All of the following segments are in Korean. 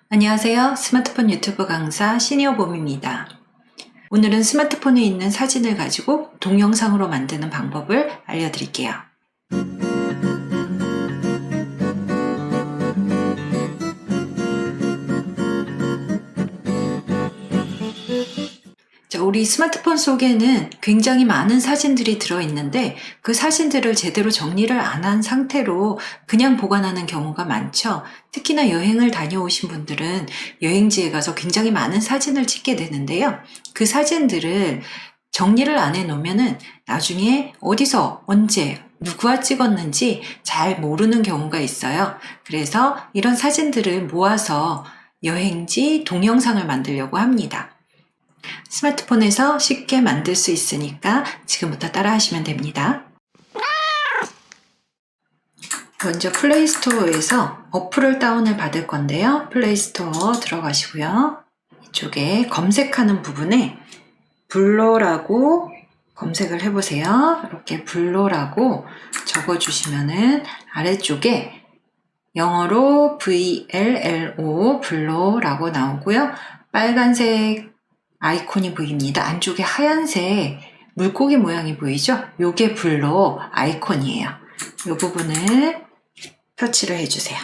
안녕하세요. 스마트폰 유튜브 강사 시니어봄입니다. 오늘은 스마트폰에 있는 사진을 가지고 동영상으로 만드는 방법을 알려드릴게요. 우리 스마트폰 속에는 굉장히 많은 사진들이 들어있는데 그 사진들을 제대로 정리를 안 한 상태로 그냥 보관하는 경우가 많죠. 특히나 여행을 다녀오신 분들은 여행지에 가서 굉장히 많은 사진을 찍게 되는데요. 그 사진들을 정리를 안 해놓으면은 나중에 어디서 언제 누구와 찍었는지 잘 모르는 경우가 있어요. 그래서 이런 사진들을 모아서 여행지 동영상을 만들려고 합니다. 스마트폰에서 쉽게 만들 수 있으니까 지금부터 따라 하시면 됩니다. 먼저 플레이스토어에서 어플을 다운을 받을 건데요. 플레이스토어 들어가시고요. 이쪽에 검색하는 부분에 블로라고 검색을 해보세요. 이렇게 블로라고 적어주시면은 아래쪽에 영어로 VLLO 블로라고 나오고요. 빨간색 아이콘이 보입니다. 안쪽에 하얀색 물고기 모양이 보이죠? 요게 블로 아이콘이에요. 이 부분을 터치를 해주세요.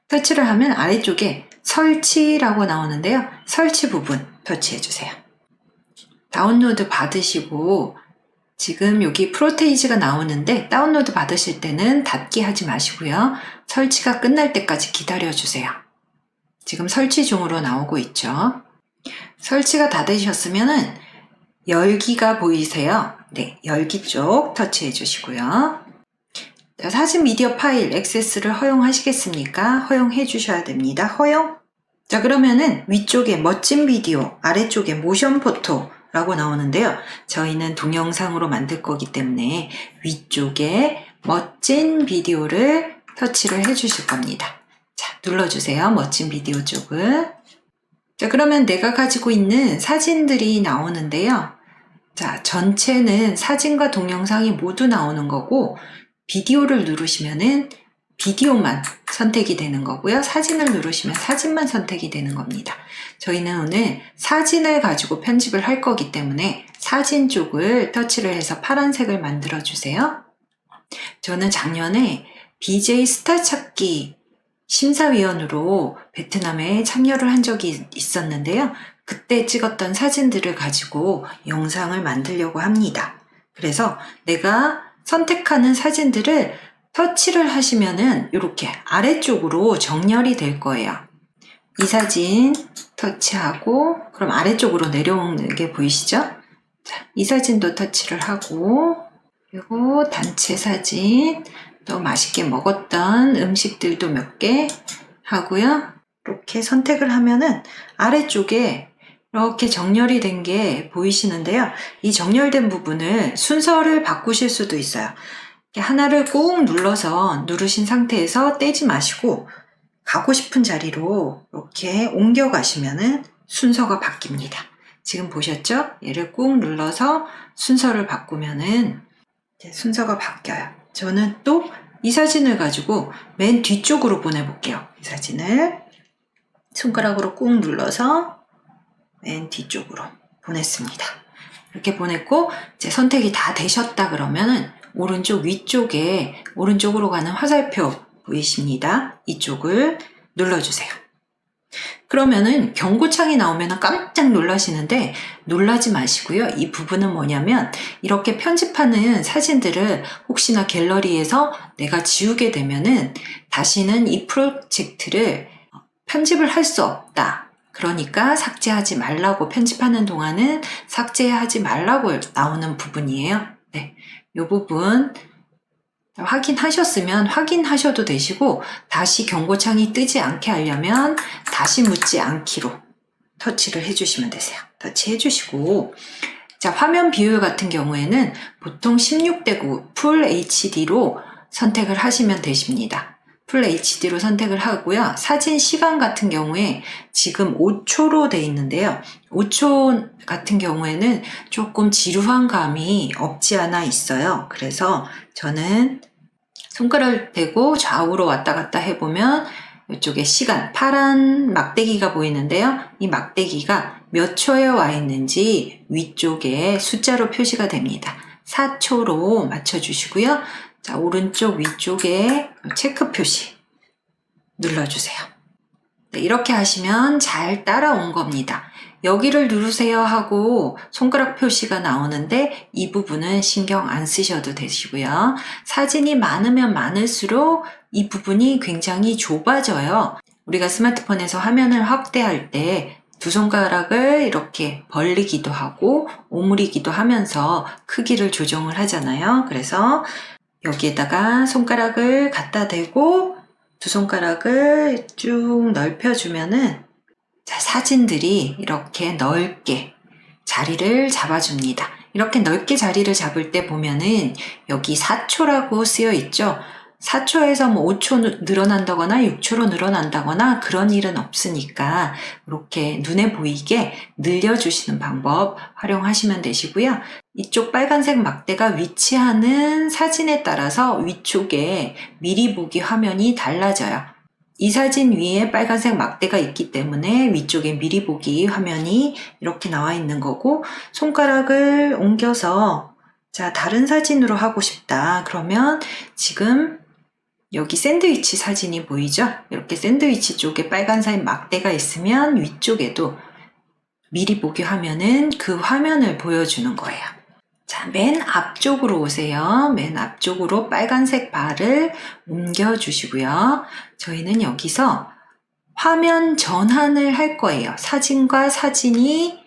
터치를 하면 아래쪽에 설치라고 나오는데요. 설치 부분 터치해주세요. 다운로드 받으시고 지금 여기 프로테이지가 나오는데 다운로드 받으실 때는 닫기 하지 마시고요. 설치가 끝날 때까지 기다려주세요. 지금 설치 중으로 나오고 있죠. 설치가 다 되셨으면은 열기가 보이세요? 네, 열기 쪽 터치해 주시고요. 사진 미디어 파일 액세스를 허용하시겠습니까? 허용해 주셔야 됩니다. 허용? 자, 그러면은 위쪽에 멋진 비디오, 아래쪽에 모션 포토라고 나오는데요. 저희는 동영상으로 만들 거기 때문에 위쪽에 멋진 비디오를 터치를 해 주실 겁니다. 자, 눌러주세요. 멋진 비디오 쪽을. 자, 그러면 내가 가지고 있는 사진들이 나오는데요. 자, 전체는 사진과 동영상이 모두 나오는 거고 비디오를 누르시면은 비디오만 선택이 되는 거고요. 사진을 누르시면 사진만 선택이 되는 겁니다. 저희는 오늘 사진을 가지고 편집을 할 거기 때문에 사진 쪽을 터치를 해서 파란색을 만들어 주세요. 저는 작년에 BJ 스타 찾기 심사위원으로 베트남에 참여를 한 적이 있었는데요. 그때 찍었던 사진들을 가지고 영상을 만들려고 합니다. 그래서 내가 선택하는 사진들을 터치를 하시면은 이렇게 아래쪽으로 정렬이 될 거예요. 이 사진 터치하고 그럼 아래쪽으로 내려오는 게 보이시죠? 자, 이 사진도 터치를 하고 그리고 단체 사진 또 맛있게 먹었던 음식들도 몇 개 하고요. 이렇게 선택을 하면은 아래쪽에 이렇게 정렬이 된 게 보이시는데요. 이 정렬된 부분을 순서를 바꾸실 수도 있어요. 하나를 꾹 눌러서 누르신 상태에서 떼지 마시고 가고 싶은 자리로 이렇게 옮겨 가시면은 순서가 바뀝니다. 지금 보셨죠? 얘를 꾹 눌러서 순서를 바꾸면은 순서가 바뀌어요. 저는 또 이 사진을 가지고 맨 뒤쪽으로 보내볼게요. 이 사진을 손가락으로 꾹 눌러서 맨 뒤쪽으로 보냈습니다. 이렇게 보냈고 이제 선택이 다 되셨다 그러면은 오른쪽 위쪽에 오른쪽으로 가는 화살표 보이십니다. 이쪽을 눌러주세요. 그러면은 경고창이 나오면 깜짝 놀라시는데 놀라지 마시고요. 이 부분은 뭐냐면 이렇게 편집하는 사진들을 혹시나 갤러리에서 내가 지우게 되면은 다시는 이 프로젝트를 편집을 할 수 없다. 그러니까 삭제하지 말라고 편집하는 동안은 삭제하지 말라고 나오는 부분이에요. 네, 이 부분 확인하셨으면 확인하셔도 되시고 다시 경고창이 뜨지 않게 하려면 다시 묻지 않기로 터치를 해주시면 되세요. 터치해 주시고 자, 화면 비율 같은 경우에는 보통 16:9 풀 HD로 선택을 하시면 되십니다. 풀 HD로 선택을 하고요. 사진 시간 같은 경우에 지금 5초로 돼 있는데요. 5초 같은 경우에는 조금 지루한 감이 없지 않아 있어요. 그래서 저는 손가락을 대고 좌우로 왔다 갔다 해보면 이쪽에 시간, 파란 막대기가 보이는데요. 이 막대기가 몇 초에 와 있는지 위쪽에 숫자로 표시가 됩니다. 4초로 맞춰주시고요. 자, 오른쪽 위쪽에 체크 표시 눌러주세요. 네, 이렇게 하시면 잘 따라온 겁니다. 여기를 누르세요 하고 손가락 표시가 나오는데 이 부분은 신경 안 쓰셔도 되시고요. 사진이 많으면 많을수록 이 부분이 굉장히 좁아져요. 우리가 스마트폰에서 화면을 확대할 때 두 손가락을 이렇게 벌리기도 하고 오므리기도 하면서 크기를 조정을 하잖아요. 그래서 여기에다가 손가락을 갖다 대고 두 손가락을 쭉 넓혀주면은 자, 사진들이 이렇게 넓게 자리를 잡아줍니다. 이렇게 넓게 자리를 잡을 때 보면은 여기 4초라고 쓰여 있죠. 4초에서 뭐 5초 늘어난다거나 6초로 늘어난다거나 그런 일은 없으니까 이렇게 눈에 보이게 늘려주시는 방법 활용하시면 되시고요. 이쪽 빨간색 막대가 위치하는 사진에 따라서 위쪽에 미리 보기 화면이 달라져요. 이 사진 위에 빨간색 막대가 있기 때문에 위쪽에 미리 보기 화면이 이렇게 나와 있는 거고, 손가락을 옮겨서 자, 다른 사진으로 하고 싶다. 그러면 지금 여기 샌드위치 사진이 보이죠? 이렇게 샌드위치 쪽에 빨간색 막대가 있으면 위쪽에도 미리 보기 화면은 그 화면을 보여주는 거예요. 자, 맨 앞쪽으로 오세요. 맨 앞쪽으로 빨간색 바를 옮겨 주시고요. 저희는 여기서 화면 전환을 할 거예요. 사진과 사진이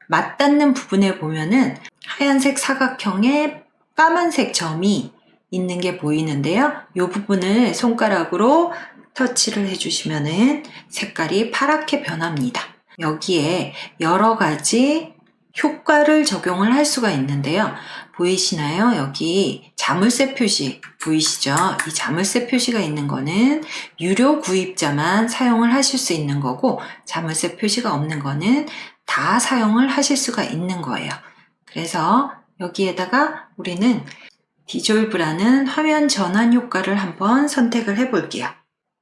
맞닿는 부분에 보면은 하얀색 사각형에 까만색 점이 있는 게 보이는데요. 이 부분을 손가락으로 터치를 해주시면은 색깔이 파랗게 변합니다. 여기에 여러 가지 효과를 적용을 할 수가 있는데요. 보이시나요? 여기 자물쇠 표시 보이시죠? 이 자물쇠 표시가 있는 거는 유료 구입자만 사용을 하실 수 있는 거고, 자물쇠 표시가 없는 거는 다 사용을 하실 수가 있는 거예요. 그래서 여기에다가 우리는 디졸브라는 화면 전환 효과를 한번 선택을 해 볼게요.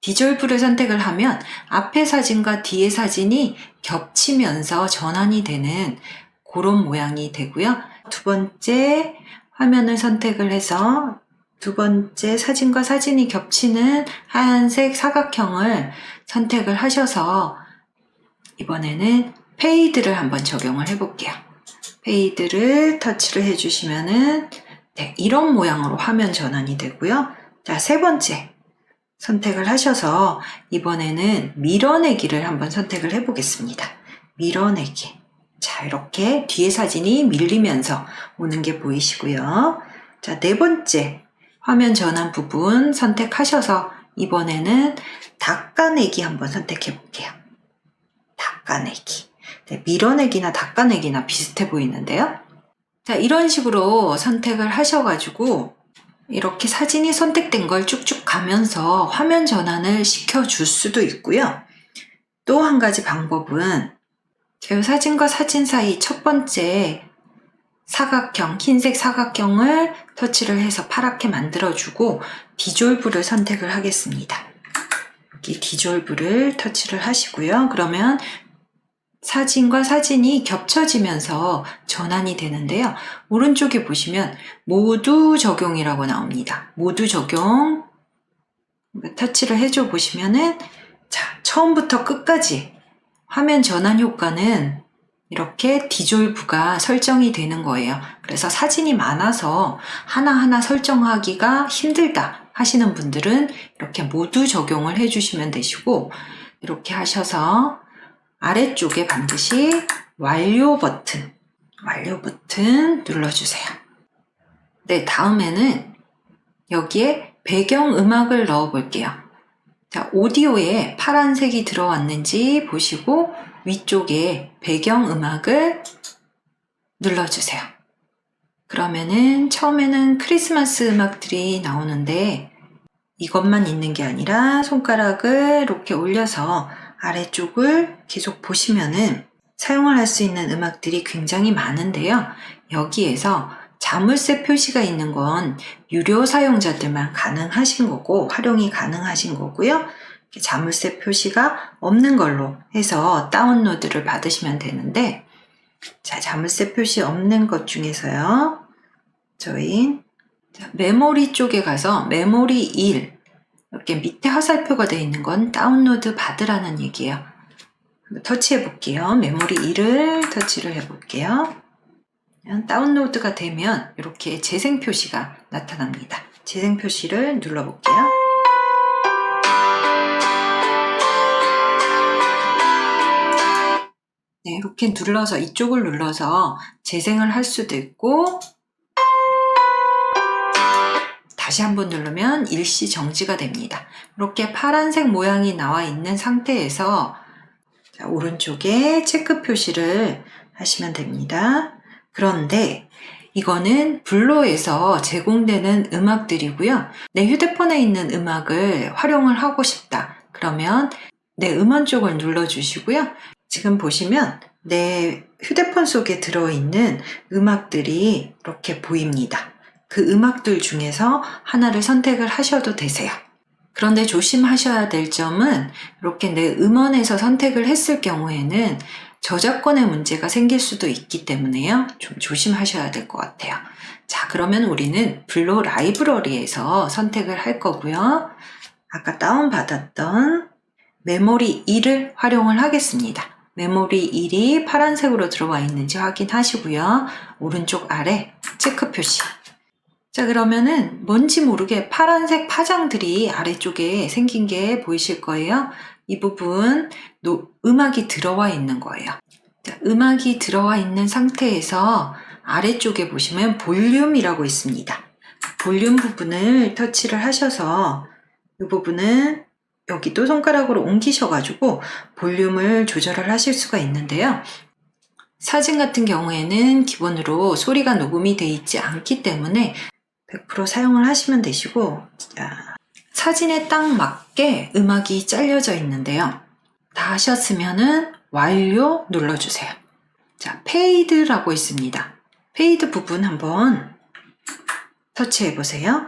디졸브를 선택을 하면 앞에 사진과 뒤에 사진이 겹치면서 전환이 되는 그런 모양이 되고요. 두 번째 화면을 선택을 해서 두 번째 사진과 사진이 겹치는 하얀색 사각형을 선택을 하셔서 이번에는 페이드를 한번 적용을 해 볼게요. 페이드를 터치를 해주시면은 네, 이런 모양으로 화면 전환이 되고요. 자, 세 번째 선택을 하셔서 이번에는 밀어내기를 한번 선택을 해 보겠습니다. 밀어내기. 자, 이렇게 뒤에 사진이 밀리면서 오는 게 보이시고요. 자, 네 번째 화면 전환 부분 선택하셔서 이번에는 닦아내기 한번 선택해 볼게요. 닦아내기. 네, 밀어내기나 닦아내기나 비슷해 보이는데요. 자, 이런 식으로 선택을 하셔가지고 이렇게 사진이 선택된 걸 쭉쭉 가면서 화면 전환을 시켜줄 수도 있고요. 또 한 가지 방법은 제 사진과 사진 사이 첫 번째 사각형, 흰색 사각형을 터치를 해서 파랗게 만들어주고 디졸브를 선택을 하겠습니다. 여기 디졸브를 터치를 하시고요. 그러면 사진과 사진이 겹쳐지면서 전환이 되는데요. 오른쪽에 보시면 모두 적용이라고 나옵니다. 모두 적용 터치를 해줘 보시면은 자, 처음부터 끝까지 화면 전환 효과는 이렇게 디졸브가 설정이 되는 거예요. 그래서 사진이 많아서 하나하나 설정하기가 힘들다 하시는 분들은 이렇게 모두 적용을 해주시면 되시고, 이렇게 하셔서 아래쪽에 반드시 완료 버튼 눌러주세요. 네, 다음에는 여기에 배경 음악을 넣어 볼게요. 자, 오디오에 파란색이 들어왔는지 보시고 위쪽에 배경 음악을 눌러주세요. 그러면은 처음에는 크리스마스 음악들이 나오는데 이것만 있는 게 아니라 손가락을 이렇게 올려서 아래쪽을 계속 보시면은 사용을 할 수 있는 음악들이 굉장히 많은데요. 여기에서 자물쇠 표시가 있는 건 유료 사용자들만 가능하신 거고 활용이 가능하신 거고요. 자물쇠 표시가 없는 걸로 해서 다운로드를 받으시면 되는데, 자, 자물쇠 표시 없는 것 중에서요, 저희 메모리 쪽에 가서 메모리 1 이렇게 밑에 화살표가 되어 있는 건 다운로드 받으라는 얘기예요. 터치해 볼게요. 메모리 1을 터치를 해 볼게요. 다운로드가 되면 이렇게 재생 표시가 나타납니다. 재생 표시를 눌러 볼게요. 네, 이렇게 눌러서 이쪽을 눌러서 재생을 할 수도 있고, 다시 한번 누르면 일시 정지가 됩니다. 이렇게 파란색 모양이 나와 있는 상태에서 자, 오른쪽에 체크 표시를 하시면 됩니다. 그런데 이거는 블로에서 제공되는 음악들이고요. 내 휴대폰에 있는 음악을 활용을 하고 싶다. 그러면 내 음원 쪽을 눌러주시고요. 지금 보시면 내 휴대폰 속에 들어있는 음악들이 이렇게 보입니다. 그 음악들 중에서 하나를 선택을 하셔도 되세요. 그런데 조심하셔야 될 점은 이렇게 내 음원에서 선택을 했을 경우에는 저작권의 문제가 생길 수도 있기 때문에요. 좀 조심하셔야 될 것 같아요. 자, 그러면 우리는 블로 라이브러리에서 선택을 할 거고요. 아까 다운받았던 메모리 1을 활용을 하겠습니다. 메모리 1이 파란색으로 들어와 있는지 확인하시고요. 오른쪽 아래 체크 표시. 자, 그러면은 뭔지 모르게 파란색 파장들이 아래쪽에 생긴 게 보이실 거예요. 이 부분 음악이 들어와 있는 거예요. 자, 음악이 들어와 있는 상태에서 아래쪽에 보시면 볼륨이라고 있습니다. 볼륨 부분을 터치를 하셔서 이 부분은 여기도 손가락으로 옮기셔가지고 볼륨을 조절을 하실 수가 있는데요. 사진 같은 경우에는 기본으로 소리가 녹음이 되어 있지 않기 때문에 100% 사용을 하시면 되시고, 자, 사진에 딱 맞게 음악이 잘려져 있는데요. 다 하셨으면은 완료 눌러주세요. 자, 페이드라고 있습니다. 페이드 부분 한번 터치해 보세요.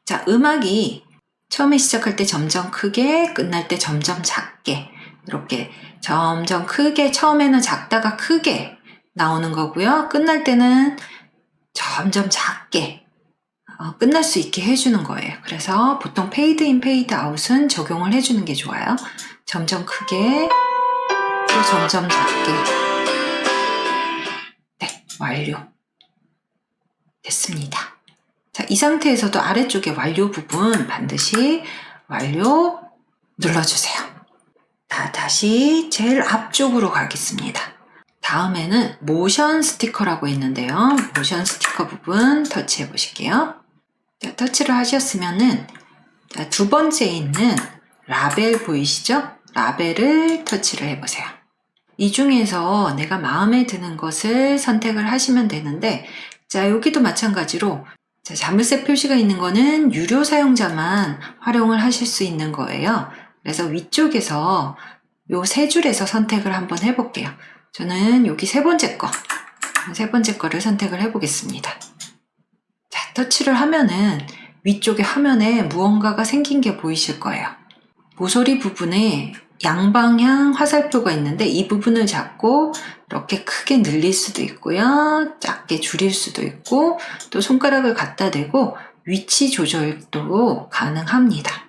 자, 음악이 처음에 시작할 때 점점 크게, 끝날 때 점점 작게, 이렇게 점점 크게, 처음에는 작다가 크게 나오는 거고요. 끝날 때는 점점 작게 끝날 수 있게 해주는 거예요. 그래서 보통 페이드 인, 페이드 아웃은 적용을 해주는 게 좋아요. 점점 크게, 또 점점 작게. 네, 완료. 됐습니다. 자, 이 상태에서도 아래쪽에 완료 부분 반드시 완료 눌러주세요. 다시 제일 앞쪽으로 가겠습니다. 다음에는 모션 스티커라고 있는데요. 모션 스티커 부분 터치해 보실게요. 자, 터치를 하셨으면은 자, 두 번째 있는 라벨 보이시죠? 라벨을 터치를 해보세요. 이 중에서 내가 마음에 드는 것을 선택을 하시면 되는데, 자, 여기도 마찬가지로 자, 자물쇠 표시가 있는 거는 유료 사용자만 활용을 하실 수 있는 거예요. 그래서 위쪽에서 요 세 줄에서 선택을 한번 해볼게요. 저는 여기 세 번째 거를 선택을 해보겠습니다. 자, 터치를 하면은 위쪽에 화면에 무언가가 생긴 게 보이실 거예요. 모서리 부분에 양방향 화살표가 있는데 이 부분을 잡고 이렇게 크게 늘릴 수도 있고요. 작게 줄일 수도 있고, 또 손가락을 갖다 대고 위치 조절도 가능합니다.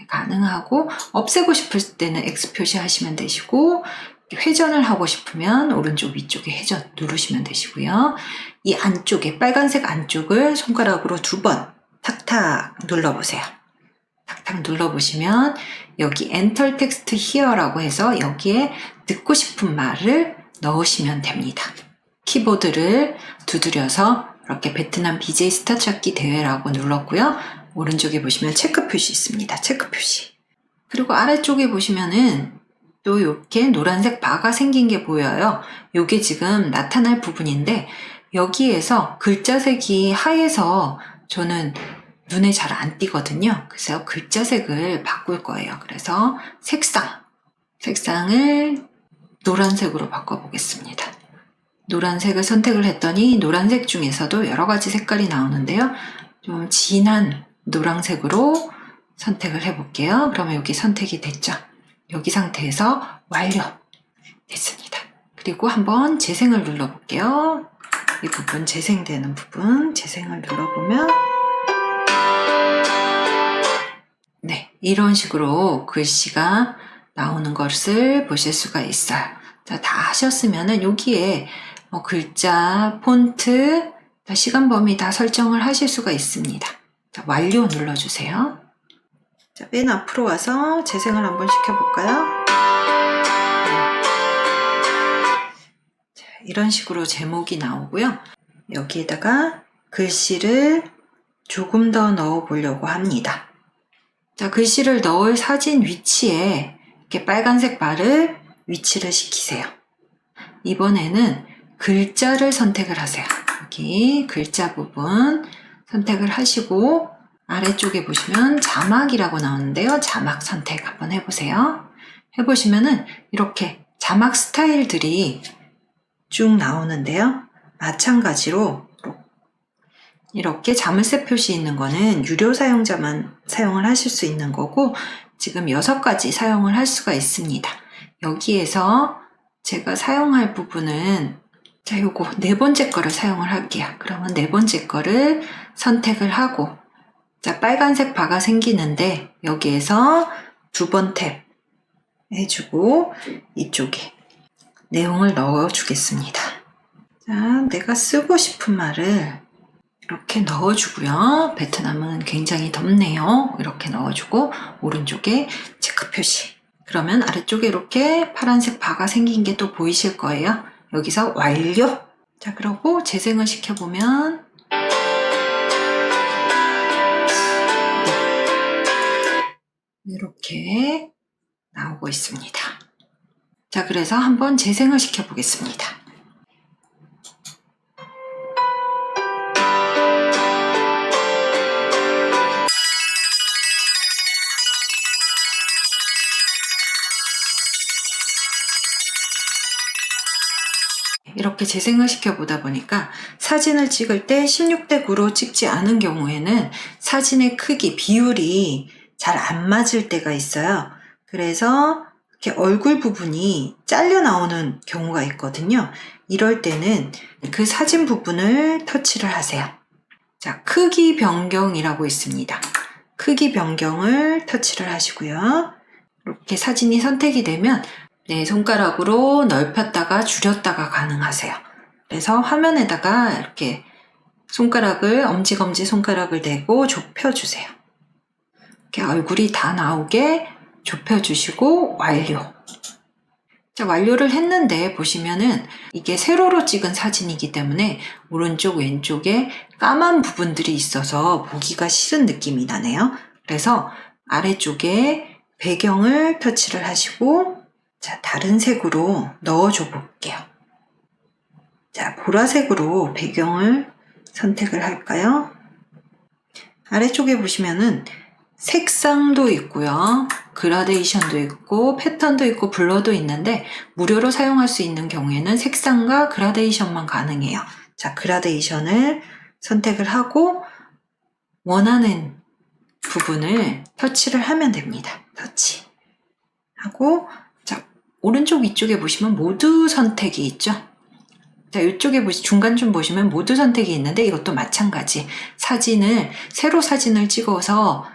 가능하고, 없애고 싶을 때는 X 표시하시면 되시고, 회전을 하고 싶으면 오른쪽 위쪽에 회전 누르시면 되시고요. 이 안쪽에 빨간색 안쪽을 손가락으로 2번 탁탁 눌러보세요. 탁탁 눌러보시면 여기 Enter Text Here라고 해서 여기에 듣고 싶은 말을 넣으시면 됩니다. 키보드를 두드려서 이렇게 베트남 BJ 스타 찾기 대회라고 눌렀고요. 오른쪽에 보시면 체크 표시 있습니다. 체크 표시. 그리고 아래쪽에 보시면은 또 이렇게 노란색 바가 생긴 게 보여요. 이게 지금 나타날 부분인데, 여기에서 글자색이 하얘서 저는 눈에 잘 안 띄거든요. 그래서 글자색을 바꿀 거예요. 그래서 색상을 노란색으로 바꿔보겠습니다. 노란색을 선택을 했더니 노란색 중에서도 여러 가지 색깔이 나오는데요. 좀 진한 노란색으로 선택을 해볼게요. 그러면 여기 선택이 됐죠? 여기 상태에서 완료! 됐습니다. 그리고 한번 재생을 눌러볼게요. 이 부분, 재생되는 부분, 재생을 눌러보면 네, 이런 식으로 글씨가 나오는 것을 보실 수가 있어요. 자, 다 하셨으면은 여기에 글자, 폰트, 시간 범위 다 설정을 하실 수가 있습니다. 자, 완료 눌러주세요. 자, 맨 앞으로 와서 재생을 한번 시켜볼까요? 자, 이런 식으로 제목이 나오고요. 여기에다가 글씨를 조금 더 넣어 보려고 합니다. 자, 글씨를 넣을 사진 위치에 이렇게 빨간색 바를 위치를 시키세요. 이번에는 글자를 선택을 하세요. 여기 글자 부분 선택을 하시고 아래쪽에 보시면 자막이라고 나오는데요. 자막 선택 한번 해보세요. 해보시면은 이렇게 자막 스타일들이 쭉 나오는데요. 마찬가지로 이렇게 자물쇠 표시 있는 거는 유료 사용자만 사용을 하실 수 있는 거고 지금 6가지 사용을 할 수가 있습니다. 여기에서 제가 사용할 부분은 자, 요거 4번째 거를 사용을 할게요. 그러면 4번째 거를 선택을 하고 자, 빨간색 바가 생기는데 여기에서 2번 탭 해주고 이쪽에 내용을 넣어 주겠습니다. 자, 내가 쓰고 싶은 말을 이렇게 넣어주고요. 베트남은 굉장히 덥네요. 이렇게 넣어주고 오른쪽에 체크 표시. 그러면 아래쪽에 이렇게 파란색 바가 생긴 게 또 보이실 거예요. 여기서 완료. 자, 그러고 재생을 시켜보면 이렇게 나오고 있습니다. 자, 그래서 한번 재생을 시켜보겠습니다. 이렇게 재생을 시켜보다 보니까 사진을 찍을 때 16:9로 찍지 않은 경우에는 사진의 크기, 비율이 잘 안 맞을 때가 있어요. 그래서 이렇게 얼굴 부분이 잘려 나오는 경우가 있거든요. 이럴 때는 그 사진 부분을 터치를 하세요. 자, 크기 변경이라고 있습니다. 크기 변경을 터치를 하시고요. 이렇게 사진이 선택이 되면 네, 손가락으로 넓혔다가 줄였다가 가능하세요. 그래서 화면에다가 이렇게 손가락을, 엄지검지 손가락을 대고 좁혀주세요. 이렇게 얼굴이 다 나오게 좁혀주시고 완료. 자, 완료를 했는데 보시면은 이게 세로로 찍은 사진이기 때문에 오른쪽 왼쪽에 까만 부분들이 있어서 보기가 싫은 느낌이 나네요. 그래서 아래쪽에 배경을 터치를 하시고 자, 다른 색으로 넣어줘 볼게요. 자, 보라색으로 배경을 선택을 할까요? 아래쪽에 보시면은 색상도 있고요. 그라데이션도 있고 패턴도 있고 블러도 있는데 무료로 사용할 수 있는 경우에는 색상과 그라데이션만 가능해요. 자, 그라데이션을 선택을 하고 원하는 부분을 터치를 하면 됩니다. 터치 하고 자, 오른쪽 위쪽에 보시면 모두 선택이 있죠. 자, 이쪽에 중간 좀 보시면 모두 선택이 있는데 이것도 마찬가지. 세로 사진을 찍어서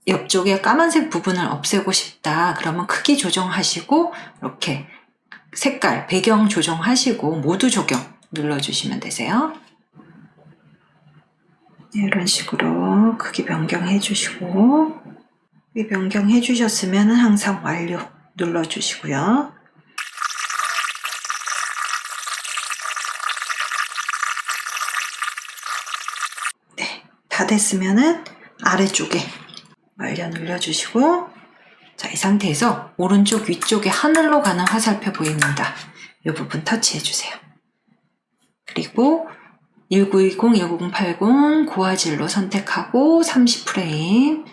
옆쪽에 까만색 부분을 없애고 싶다. 그러면 크기 조정하시고 이렇게 색깔, 배경 조정하시고 모두 적용 눌러주시면 되세요. 이런 식으로 크기 변경해 주시고 크기 변경해 주셨으면 항상 완료 눌러주시고요. 네, 다 됐으면은 아래쪽에 완료 눌러주시고 자, 이 상태에서 오른쪽 위쪽에 하늘로 가는 화살표 보입니다. 이 부분 터치해주세요. 그리고 1920, 1980 고화질로 선택하고 30프레임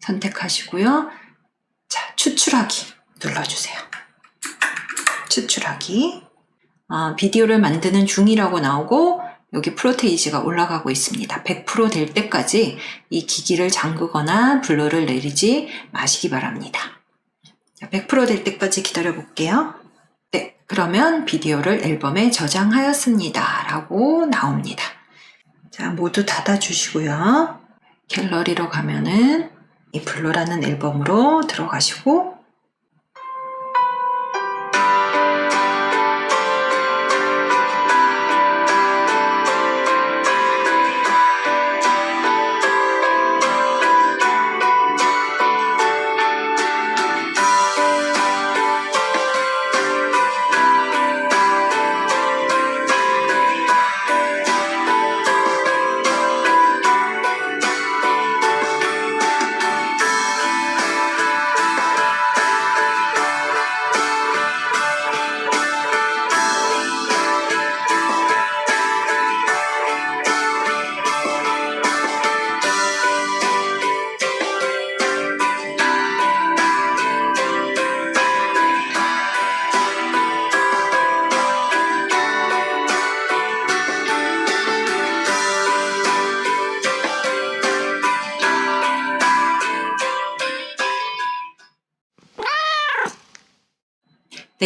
선택하시고요. 자, 추출하기 눌러주세요. 추출하기. 비디오를 만드는 중이라고 나오고 여기 프로테이지가 올라가고 있습니다. 100% 될 때까지 이 기기를 잠그거나 블러를 내리지 마시기 바랍니다. 100%될 때까지 기다려 볼게요. 네, 그러면 비디오를 앨범에 저장하였습니다. 라고 나옵니다. 자, 모두 닫아주시고요. 갤러리로 가면은 이 블러라는 앨범으로 들어가시고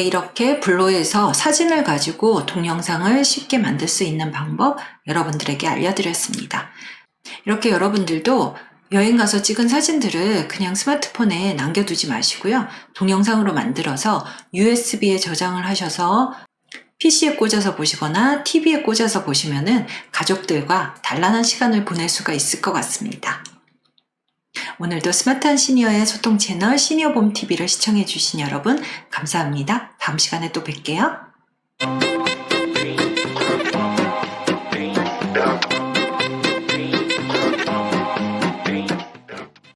네, 이렇게 블로에서 사진을 가지고 동영상을 쉽게 만들 수 있는 방법 여러분들에게 알려드렸습니다. 이렇게 여러분들도 여행 가서 찍은 사진들을 그냥 스마트폰에 남겨두지 마시고요. 동영상으로 만들어서 USB에 저장을 하셔서 PC에 꽂아서 보시거나 TV에 꽂아서 보시면은 가족들과 단란한 시간을 보낼 수가 있을 것 같습니다. 오늘도 스마트한 시니어의 소통 채널 시니어봄TV를 시청해주신 여러분 감사합니다. 다음 시간에 또 뵐게요.